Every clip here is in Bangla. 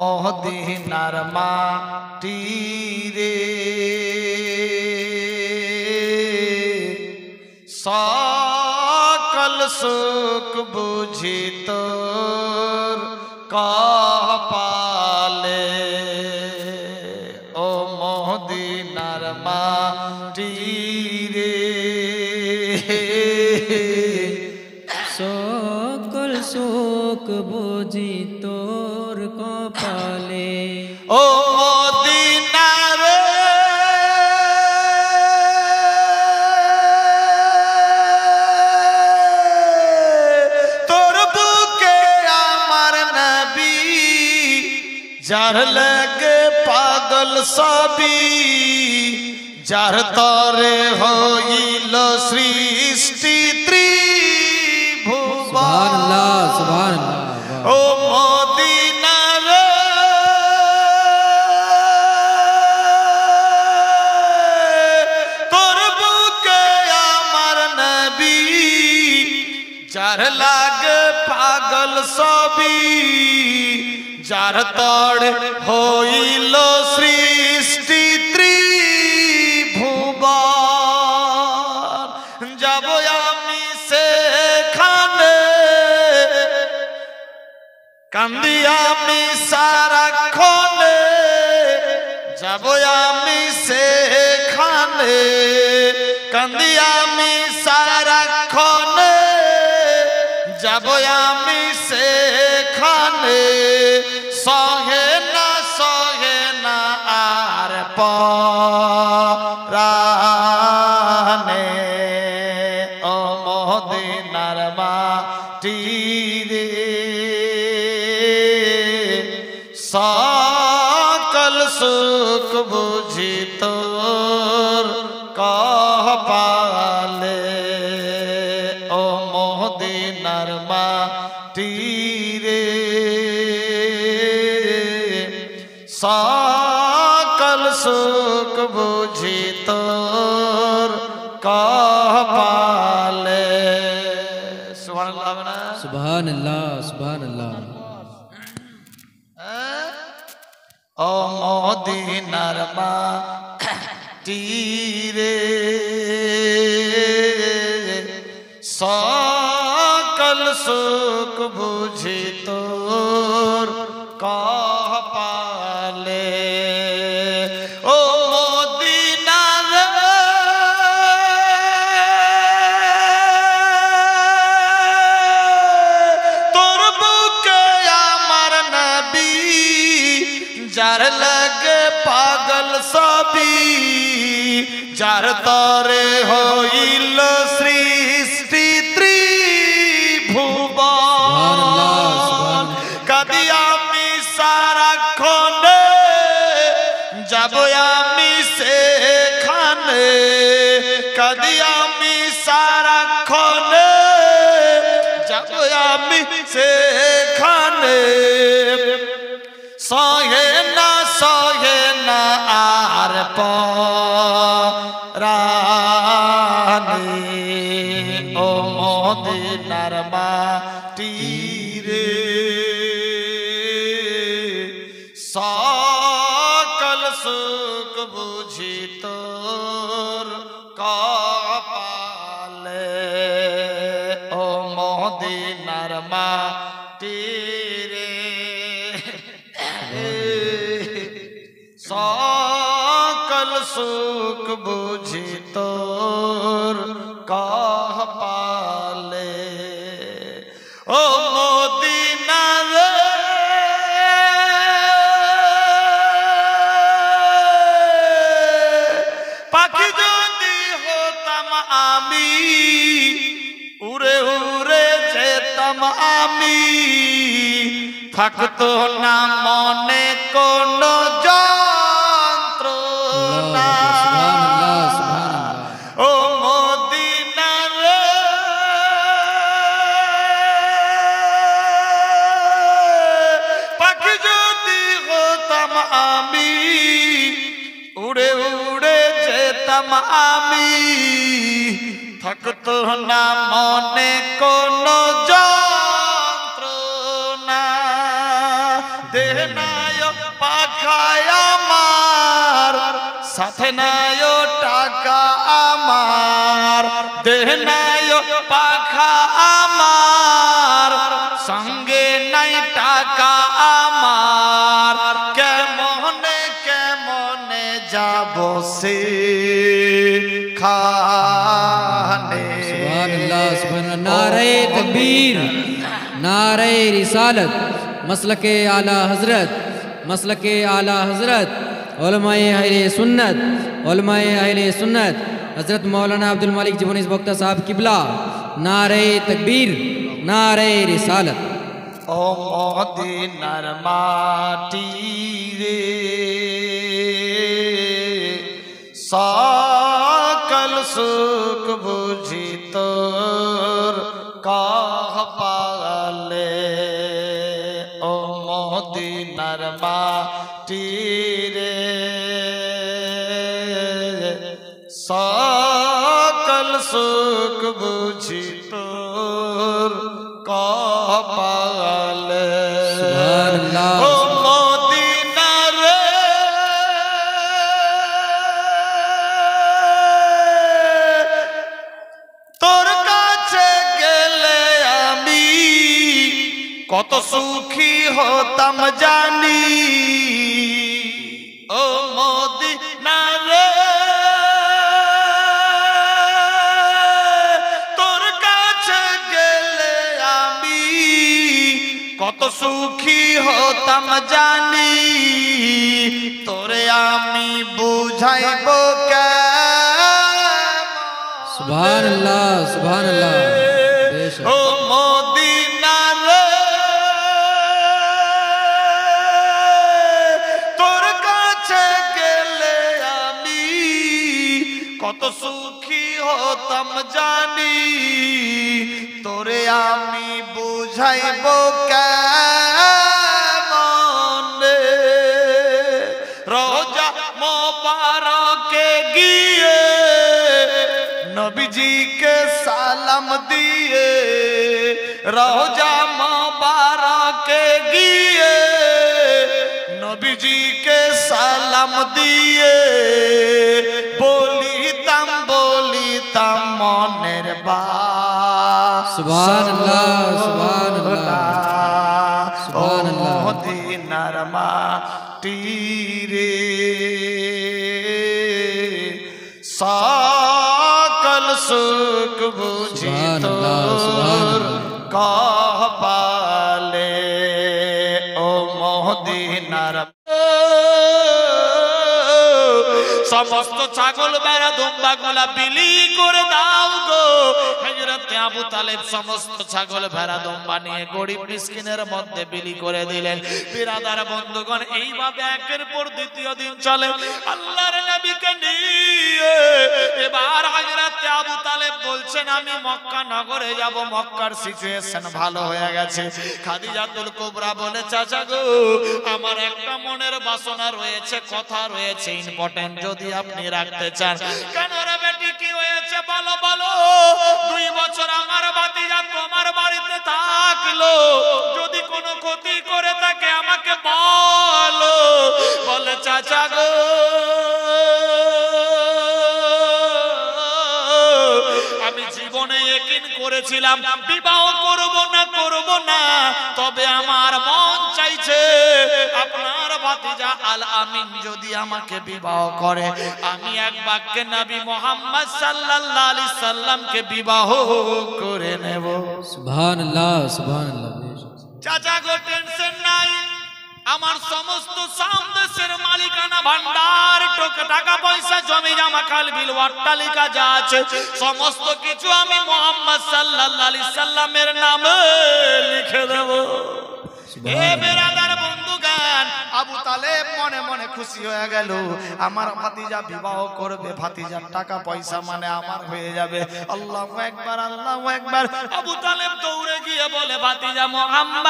মদিনার মাটি রে সকল সুখ বুঝি তোর কপালে ও মদিনার মাটি রে সকল সুখ বুঝি তোর কপালে ও মদিনা রে তোর বুকে আমার নবী যার লাগে পাগল সবই যার তরে হইল সৃষ্টি সুবহানাল্লাহ সুবহানাল্লাহ ও মদিনা রে তোর বুকে আমার নবী যার লাগে পাগল সবই যার তড় হইল সৃষ্টি ত্রিভুবন যাব আমি সেখানে কান্দি আমি সারাক্ষণে যাব আমি সেখানে কান্দি আমি সারাক্ষণে যাব আমি সেখানে সহে না আর পরানে ও মদিনার মাটি রে সকল সুখ বুঝি তোর কপালে ও মদিনার মাটি রে সকল সুখ বুঝি তোর কপালে সুবহানাল্লাহ না সুবহানাল্লাহ সুবহানাল্লাহ ও মদিনার মাটি রে সকল সুখ বুঝি তোর কপালে ও মদিনা রে তোর বুকে আমার নবী যার লাগে পাগল সবই যার তরে হইল সৃষ্টি ত্রিভুবন কাঁদি আমি সারাক্ষণে যাব আমি সেখানে কাঁদি আমি সারাক্ষণে যাব আমি সেখানে সহে না আর পরানে ও মদিনার মাটি রে সকল সুখ বুঝি তোর কপালে ও মদিনার মাটি রে সকল সুখ বুঝি তোর কপালে ও মদিনা রে পাখি যদি হতাম আমি উড়ে উড়ে যেতাম আমি থাকতো না মনে কোন যন্ত্রণা ও মদিনা রে পাখি যদি হতাম আমি উড়ে উড়ে যেতাম আমি থাকতো না মনে কোন যন্ত্রণা দেনা নাই পাখায় আমার, সাথে নাই টাকা আমার, দেহ নাই পাখা আমার, সঙ্গে নাই টাকা আমার, কেমনে কেমনে যাব সে খানে। सुभान अल्लाह, नारे तकबीर, नारे रिसालत, मसलके आला हजरत, मसलके आला हजरत, उलमाए अहले सुन्नत, उलमाए अहले सुन्नत, हजरत मौलाना अब्दुल मालिक जीवनी बख्ता साहब किबला, नारे तकबीर, नारे रिसालत। ও মদিনার মাটি রে, সকল সুখ বুঝি তোর কপালে। ও মদিনার মাটি রে, সকল সুখ বুঝি তোর কপালে। सुभान अल्लाह, ও মদিনা রে, তোর কাছে গেলে আমি কত সুখী হতাম জানি। ও মদিনা রে, তোর কাছে গেলে আমি কত সুখী হতাম জানি। তোরে আমি বুঝাইব কেমন। सुभान अल्लाह, सुभान अल्लाह, बेशक। ও মদিনা রে, তোর কাছে গেলে আমি কত সুখী হতাম জানি। তোরে আমি বুঝাইব কেমনে। রোজা মোবারকে গিয়ে নবীজিকে সালাম দিয়ে, রোজা মোবারকে গিয়ে নবীজিকে সালাম দিয়ে, বলিতাম বলিতাম মনের सुभान अल्लाह, सुभान अल्लाह, ও सुभान अल्लाह। মদিনার মাটি রে, সকল সুখ বুঝি सुभान अल्लाह, सुभान তোর अल्लाह। কপালে। ও মদিনার সমস্ত ছাগল বেড়া দুম্বা গুলা বিলি করে দাও গো। হযরতে আবু তালেব সমস্ত ছাগল ভেড়া দুম্বা নিয়ে গরিব মিসকিনের মধ্যে বিলি করে দিলেন। বিরাদার বন্ধুগণ, এইভাবে একের পর দ্বিতীয় দিন চলে। আল্লাহর নবীকে নিয়ে এবার হযরতে আবু তালেব বলছেন, আমি মক্কা নগরে যাব। মক্কার সিচুয়েশন ভালো হয়ে গেছে। খাদিজাতুল কুবরা বলে, চাচা গো, আমার একটা মনের বাসনা রয়েছে, কথা রয়েছে ইম্পর্টেন্ট, যদি আপনি রাখতে চান। কেন রে বেটি, কি হয়েছে বলো বলো। 2 বছর আমার ভাতিজা তোমার বাড়িতে থাকলো, যদি কোনো ক্ষতি করে থাকে আমাকে বলো। বলে, চাচা গো, আমি জীবনে ইয়াকিন করেছিলাম বিবাহ করব না, তবে আমার মন চাইছে আপনার ভাতিজা আল আমিন যদি আমাকে বিবাহ করে, আমি এক বাক্যে নবী মুহাম্মদ সাল্লাল্লাহু আলাইহি সাল্লামকে বিবাহ করে নেব। सुभान अल्लाह, सुभान अल्लाह, बेशक। চাচা গো, টেনশন নাই, আমার সমস্ত সামদেশের মালিকানা ভান্ডার, টাকা পয়সা, জমি জমা, খাল বিল, অট্টালিকা যা আছে সমস্ত কিছু আমি মুহাম্মদ সাল্লাল্লাহু আলাইহি সাল্লামের নামে লিখে দেব। এ বেরাদার বন্ধুগান, আবু তালেব মনে মনে খুশি হয়ে গেল, আমার ভাতিজা বিবাহ করবে, ভাতিজার টাকা পয়সা মানে আমার হয়ে যাবে। আল্লাহু আকবার, আল্লাহু আকবার। আবু তালেব দৌড়ে গিয়ে বলে, ভাতিজা মুহাম্মদ,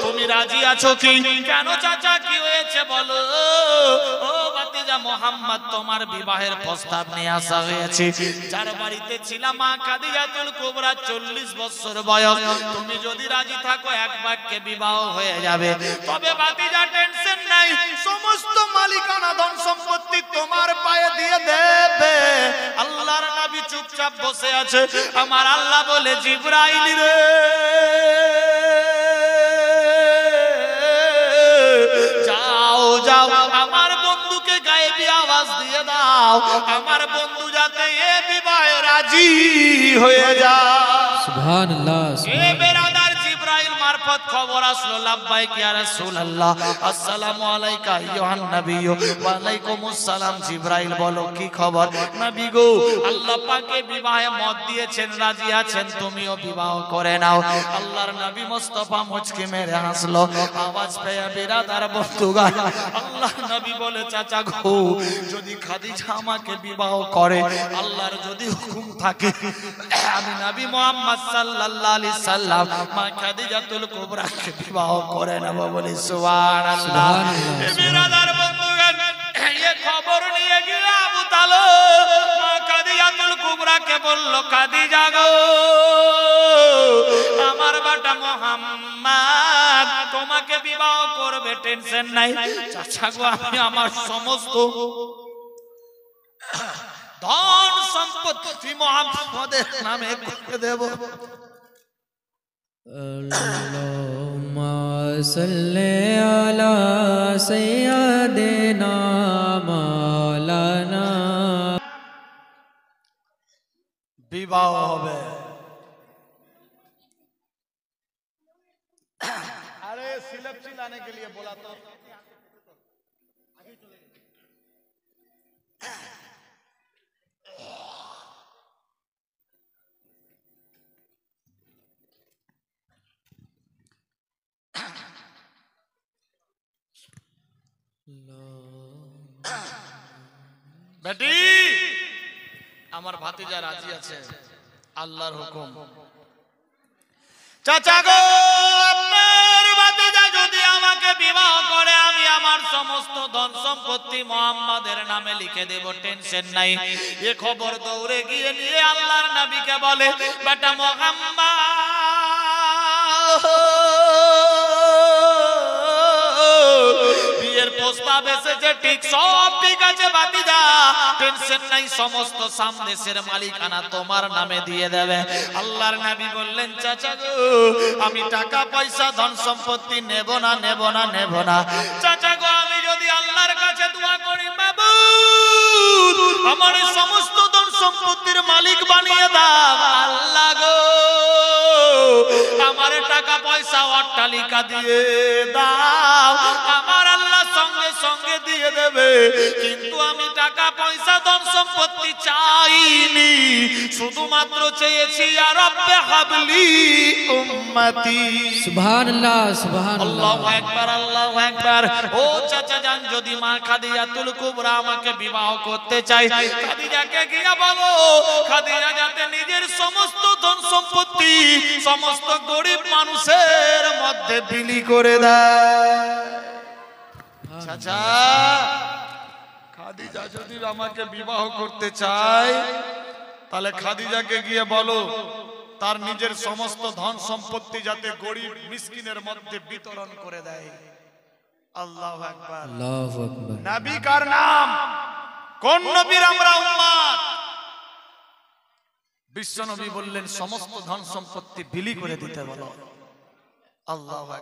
তুমি রাজি আছো কি? কেন চাচা, কি হয়েছে বলো। ও ভাতিজা ভাতিজা মোহাম্মদ তোমার বিবাহের প্রস্তাব নিয়ে আসা হয়েছে। যার বাড়িতে ছিলাম মা খাদিজাতুল কুবরা 40 বছর বয়স, তুমি যদি রাজি থাকো এক বাক্যে বিবাহ হয়ে যাবে। তবে ভাতিজা টেনশন নাই, সমস্ত মালিকানা ধন সম্পত্তি তোমার পায়ে দিয়ে দেবে। আল্লাহর নবী চুপচাপ বসে আছে। আমার আল্লাহ বলে, জিবরাইল রে যাও যাও, আমার বন্ধুকে গায়েবী আওয়াজ দিয়ে দাও, আমার বন্ধু যাতে এ বিবাহে রাজি হয়ে যায়। সুবহানাল্লাহ, এ বেরাদার জিবরাইল মারফত খবর আসলো, লাব্বাইক ইয়া রাসূলুল্লাহ, আসসালামু আলাইকা আইয়ুহান নবী। ওয়া আলাইকুমুস সালাম। জিবরাইল বলো কি খবর? নবী গো, আল্লাহ পাকে বিবাহে মত দিয়েছেন, রাজি আছেন, তুমিও বিবাহ করে নাও। আল্লাহর নবী মুস্তাফা মুচকি মেরে হাসলো। আওয়াজ পেয়ে বেরাদার বন্ধুগণ, আল্লাহ নবী বলে, চাচা গো, যদি খাদিজা আমাকে বিবাহ করে, আল্লাহর যদি হুকুম থাকে, আমি নবী মুহাম্মদ সাল্লাল্লাহু আলাইহি সাল্লাম মা খাদিজাতুল কুবরাকে বিবাহ করে নেব। বলি সুবহানাল্লাহ। বিরাদার বন্ধুগণ, এই খবর নিয়ে গিয়ে আবু তালেব মা খাদিজাতুল কুবরাকে বলল, খাদিজা গো, আমার বেটা মুহাম্মদ তোমাকে বিবাহ করবে, টেনশন নাই। চাচা গো, আমি আমার সমস্ত ধন সম্পত্তি মুহাম্মদের নামে করে দেব। আল্লাহুম্মা সাল্লি আলা সাইয়্যিদিনা মাওলানা। বিবাহ হবে। अरे सिलप चिल्लाने के लिए बोला तो বেটি, আমার ভাতিজা রাজি আছে, আল্লাহর হুকুম। চাচা গো, আপনার ভাতিজা যদি আমাকে বিবাহ করে, আমি আমার সমস্ত ধন সম্পত্তি মুহাম্মাদের নামে লিখে দেব, টেনশন নাই। এই খবর দৌড়ে গিয়ে নিয়ে আল্লাহর নবীকে বলে, বেটা মুহাম্মদ, বিয়ের প্রস্তাব এসেছে, ঠিক সব ঠিক আছে ভাতিজা, টেনশন নাই, সমস্ত সামদেশের মালিকানা তোমার নামে দিয়ে দেবে। আল্লাহর নবী বললেন, চাচা গো, আমি টাকা পয়সা ধন সম্পত্তি নেব না, নেব না, নেব না। চাচা গো, আমি যদি আল্লাহর কাছে দোয়া করি, মাবুদ আমার সমস্ত ধন সম্পত্তির মালিক বানিয়ে দাও, আল্লাহ গো আমার টাকা পয়সা অট্টালিকা দিয়ে দাও, আমার আল্লাহ সঙ্গে সঙ্গে দিয়ে দেবে। কিন্তু আমি টাকা পয়সা ধন সম্পত্তি চাইনি, শুধুমাত্র চেয়েছি ইয়া রাব্বে হাবলি উম্মতি। সুবহানাল্লাহ, সুবহানাল্লাহ, আল্লাহু আকবার, আল্লাহু আকবার। ও চাচা জান, যদি মা খাদিজাতুল কুবরা আমাকে বিবাহ করতে চায়, খাদিজাকে গিয়ে বলো, খাদিজা যাতে নিজের সমস্ত ধন সম্পত্তি সমস্ত গরিব মানুষের মধ্যে বিলি করে দেয়। চাচা, খাদিজা যদি আমাকে বিবাহ করতে চায়, তাহলে খাদিজাকে গিয়ে বলো তার নিজের সমস্ত ধন সম্পত্তি যাতে গরিব মিসকিনের মধ্যে বিতরণ করে দেয়। আল্লাহু আকবার, আল্লাহু আকবার। নবী কার নাম? কোন নবীর আমরা উম্মত? বিশ্ব নবী বললেন সমস্ত ধন সম্পত্তি বিলি করে দিতে বলো। আল্লাহু আকবার।